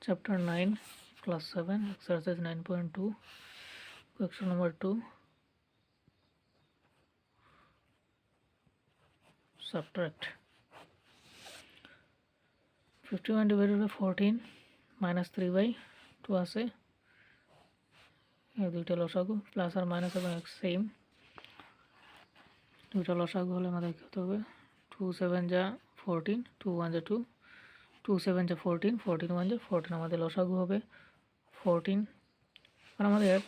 Chapter 9, Class 7, Exercise 9.2, Question number 2. Subtract 51 divided by 14 minus 3 by 2 আছে এই দুইটা লসাগু প্লাস আর মাইনাস এবং সেম দুইটা লসাগু হলে আমাদের কত হবে 2 7 যা 14 2 1 যা 2 2 7 যা 14 14 1 যা 14 আমাদের লসাগু হবে 14 আর আমাদের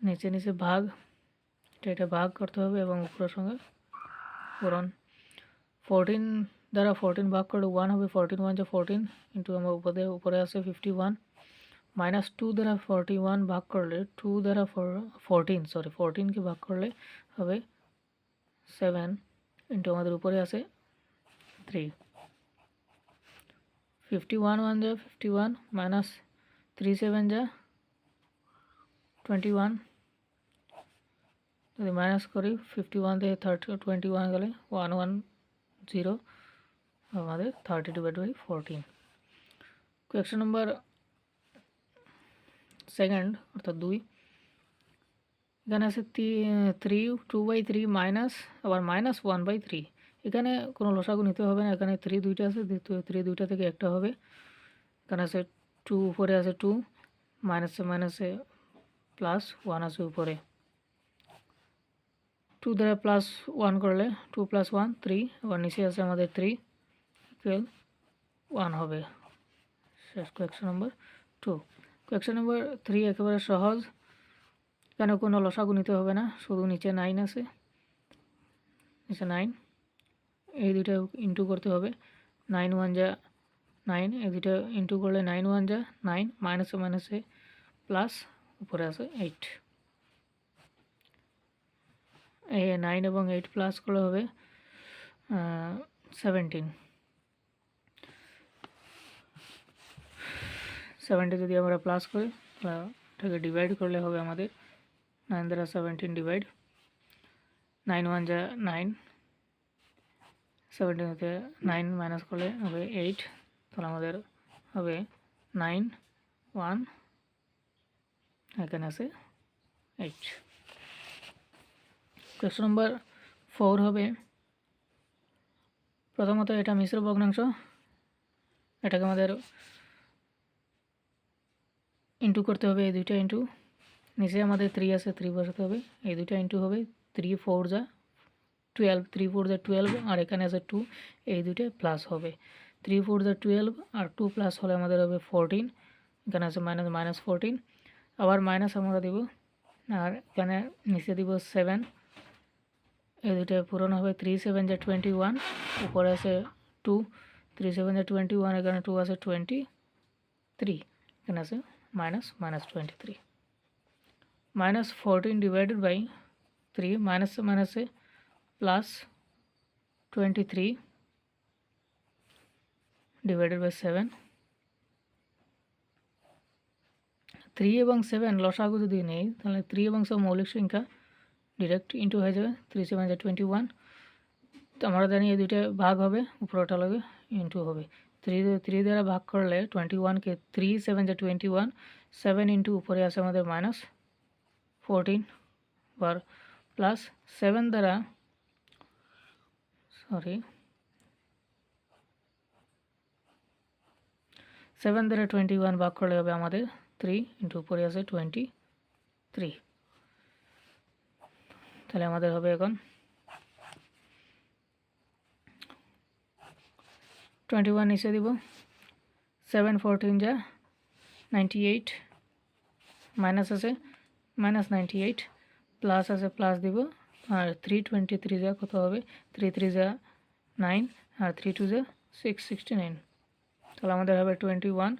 নিচে নিচে ভাগ এটা ভাগ করতে হবে এবং উপরের সঙ্গে পূরণ 14 দ্বারা 14 ভাগ করলে 1 হবে 14 1 যা 14 ইন্টু আমার উপরে আছে 51 মাইনাস 2 দ্বারা 41 ভাগ করলে 2 দ্বারা 14 কে ভাগ করলে হবে 7 ইন্টু আমাদের উপরে আছে 3 51 1 যা 51 মাইনাস 3 7 যা 21 যদি মাইনাস করি 51 থেকে 21 গেলে 110 আমাদের 30 divide by 14 question number second অর্থাৎ 2 এখানে আছে 2/3 মাইনাস আবার মাইনাস 1/3 এখানে কোনো লসাগু নিতে হবে না এখানে 3 দুইটা আছে 3 দুইটা থেকে একটা হবে এখানে আছে 2 উপরে আছে 2 মাইনাসে প্লাস 1 আছে উপরে 2 দ্বারা প্লাস 1 করলে 2 + 1 3 আবার নিচে আছে আমাদের 3 ইকুয়াল 1 হবে শেষ কোয়েশ্চন নাম্বার 2 কোয়েশ্চন নাম্বার 3 একেবারে সহজ এখানে কোনো লসাগু নিতে হবে না শুধু নিচে 9 আছে নিচে 9 এই দুইটা ইনটু করতে হবে 9 1 যা 9 এই দুইটা ইনটু করলে 9 1 যা 9 মাইনাসে প্লাস উপরে আছে 8 এই 9 এবং 8 প্লাস করলে হবে 17 যদি আমরা প্লাস করি এটাকে ডিভাইড করলে হবে আমাদের 9 দ্বারা 17 ডিভাইড 9 1 যা 9 17 হতে 9 মাইনাস করলে হবে 8 তাহলে আমাদের হবে 9 1 এখানে আছে 8 কোয়েশ্চন নাম্বার 4 হবে প্রথমত এটা মিশ্র ভগ্নাংশ এটাকে আমাদের ইনটু করতে হবে এই দুইটা ইনটু নিচে আমাদের 3 আছে 3 বসাতে হবে এই দুইটা ইনটু হবে 3 4 যা 12 3 4 যা 12 আর এখানে আছে 2 এই দুইটা প্লাস হবে 3 4 যা 12 আর 2 প্লাস হলে আমাদের হবে 14 এখানে আছে মাইনাস 14 আবার মাইনাস আমরা দিব আর এখানে নিচে দিব 7 এই দুইটা পূরণ হবে 3 7 যা 21 উপরে আছে 2 3 7 যা 21 এখানে 2 আছে 23 এখানে আছে মাইনাস 23 মাইনাস 14 ডিভাইডেড বাই 3 মাইনাসে প্লাস 23 ডিভাইডেড বাই 7 3 এবং 7 লসাগু যদি নেই তাহলে 3 এবং 7 মৌলিক সংখ্যা ডিরেক্ট ইনটু হয়ে যাবে 3 7 যা 21 তো আমরা জানি এই দুইটা ভাগ হবে উপরটা লাগে ইনটু হবে 3 দ্বারা ভাগ করলে 21 কে 3 7 যা 21 7 ইনটু উপরে আছে আমাদের মাইনাস 14 বার প্লাস 7 দ্বারা 21 ভাগ করলে হবে আমাদের 3 ইনটু উপরে আছে 23 তাহলে আমাদের হবে এখন 21 নিচে দিব 7 14 যা 98 মাইনাস আছে মাইনাস 98 প্লাস আছে প্লাস দিব আর 323 যা কত হবে 3 3 যা 9 আর 3 2 যা 669 তাহলে আমাদের হবে 21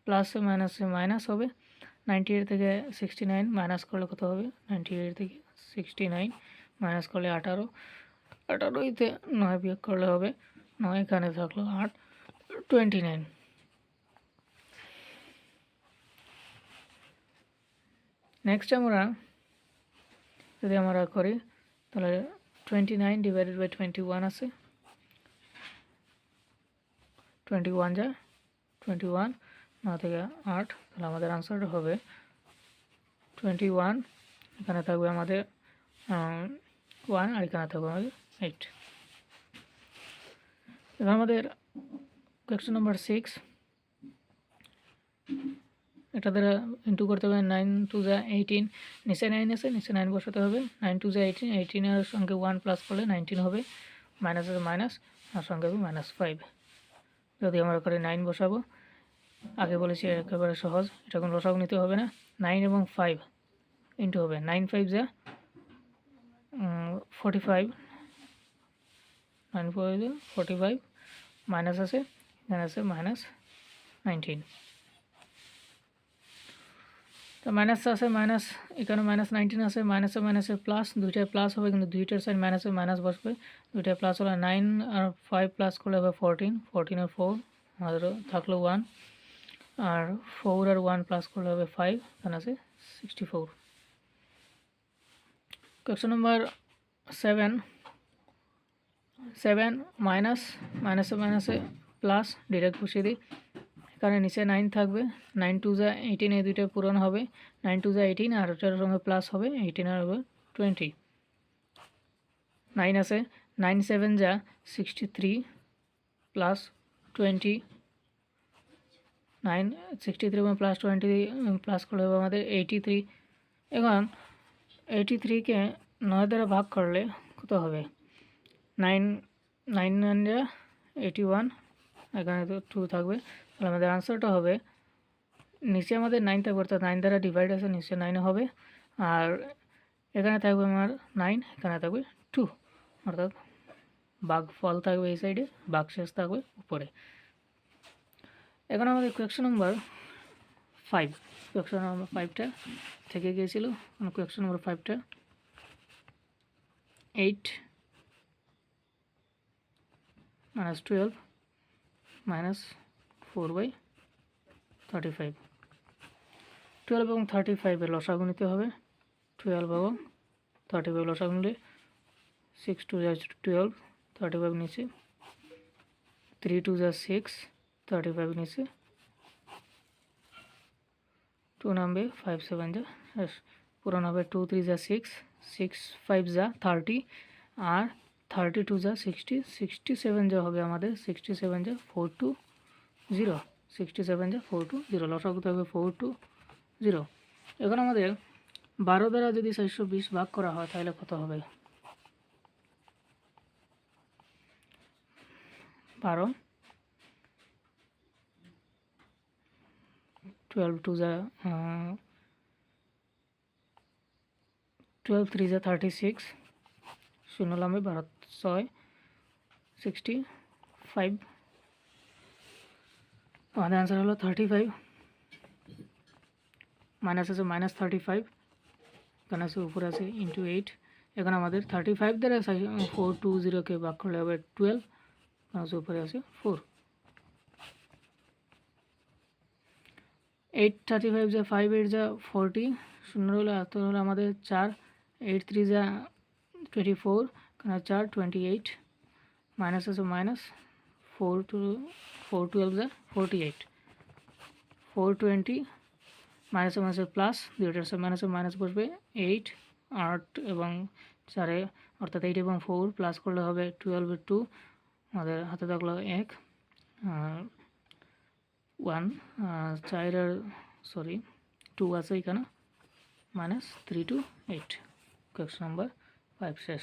প্লাস মাইনাসে মাইনাস হবে 98 থেকে 69 মাইনাস করলে কত হবে 98 থেকে 69 মাইনাস করলে 18 18তে 9 বিয়োগ করলে হবে 9 এখানে থাকলো 8 29 নেক্সট আমরা যদি আমরা করি তাহলে 29 ডিভাইডেড বাই 21 আছে 21 যা 21 9 থেকে 8, তাহলে আমাদের আনসারটা হবে 21। এখানে থাকবে আমাদের 1 আর এখানে থাকবে আমাদের 8। এবার আমাদের কোয়েশ্চেন নাম্বার 6, এটা দ্বারা ইন্টু করতে হবে। 9 2 যা 18, নিচে 9 আছে, নিচে 9 বসাতে হবে। 9 2 যা 18, 18 সঙ্গে 1 প্লাস করলে 19 হবে, মাইনাস আছে মাইনাস, আর সঙ্গে হবে -5। যদি আমরা করে 9 বসাবো, আগে বলেছি একেবারে সহজ, এটা কোনো লসাগু নিতে হবে না। 9 এবং 5 ইন্টু হবে, 9 5 যা 45, 9 5 যা 45, মাইনাস আছে, এখানে আছে -19। তো মাইনাস আছে মাইনাস, এখানে -19 আছে, মাইনাসে মাইনাসে প্লাস, দুইটাই প্লাস হবে কিন্তু দুইটার সাইড মাইনাসে মাইনাস বসবে। দুইটাই প্লাস হলে 9 আর 5 প্লাস করলে হবে 14, 14 আর 4 আমাদের থাকলো 1, আর 4 আর 1 প্লাস করলে হবে 5, এখানে আছে 64। কোয়েশ্চন নাম্বার 7, 7 মাইনাস, মাইনাসে মাইনাসে প্লাস, ডিরেক্ট বসিয়ে দিই। এখানে নিচে 9 থাকবে, 9 2 যা 18, এই দুইটা পূরণ হবে। 9 2 যা 18 আর ওটার সঙ্গে প্লাস হবে, 18 আর হবে 20। 9 আছে, 9 7 যা 63 প্লাস 20, 9 63 এবং প্লাস 20 প্লাস করলে হবে আমাদের 83। এখন 83কে 9 দ্বারা ভাগ করলে কত হবে? 9 9 9 যা 81, এখানে তো 2 থাকবে, তাহলে আমাদের আনসারটা হবে, নিচে আমাদের 9 থাকবে অর্থাৎ 9 দ্বারা ডিভাইড আছে, নিচে 9 হবে, আর এখানে থাকবে আমার 9, এখানে থাকবে 2, অর্থাৎ ভাগ ফল থাকবে এই সাইডে, ভাগ শেষ থাকবে উপরে। এখন আমাদের কোয়েশ্চন নাম্বার 5, কোয়েশ্চন নাম্বার 5টা থেকে গিয়েছিল। কোয়েশ্চন নাম্বার 5টা 8 - 12 -4/35। 12 এবং 35 এর লসাগু নিতে হবে। 12 এবং 35 লসাগু নিলে 6 2 যা 12, 35 নিচে, 3 2 যা 6, 35 নিচে, 2 নামবে, 5 7 যা পুরান হবে, 2 3 যা 6, 6 5 যা 30, আর 32 যা 60, 67 যা হবে আমাদের, 67 যা 420, 67 যা 420, লসাগু হবে 420। এখন আমাদের 12 দ্বারা যদি 420 ভাগ করা হয় তাহলে কত হবে? 12, 12 2 যা 12 3 যা 36, শূন্য লামে 12 6 65, আমাদের আনসার হলো 35, মাইনাস আছে -35, এখানে আছে উপরে আছে ইন্টু 8। এখন আমাদের 35 দ্বারা 420কে ভাগ করলে হবে 12, আছে উপরে আছে 4। 8 35 যা 5 8 যা 40, শূন্য হলে হলো আমাদের 4, 8 3 যা 24, এখানে 4 28, মাইনাস আছে মাইনাস, 4 12 যা 48, 420, মাইনাসে মাইনাসে প্লাস, দুইটার মাইনাসে মাইনাস বসবে, 8 8 এবং 4 অর্থাৎ 8 এবং 4 প্লাস করলে হবে 12 2, আমাদের হাতে থাকলো 1 1, 4 আর সরি 2 আছে এখানে, -3 to 8। কোয়েশ্চন নাম্বার 5 শেষ।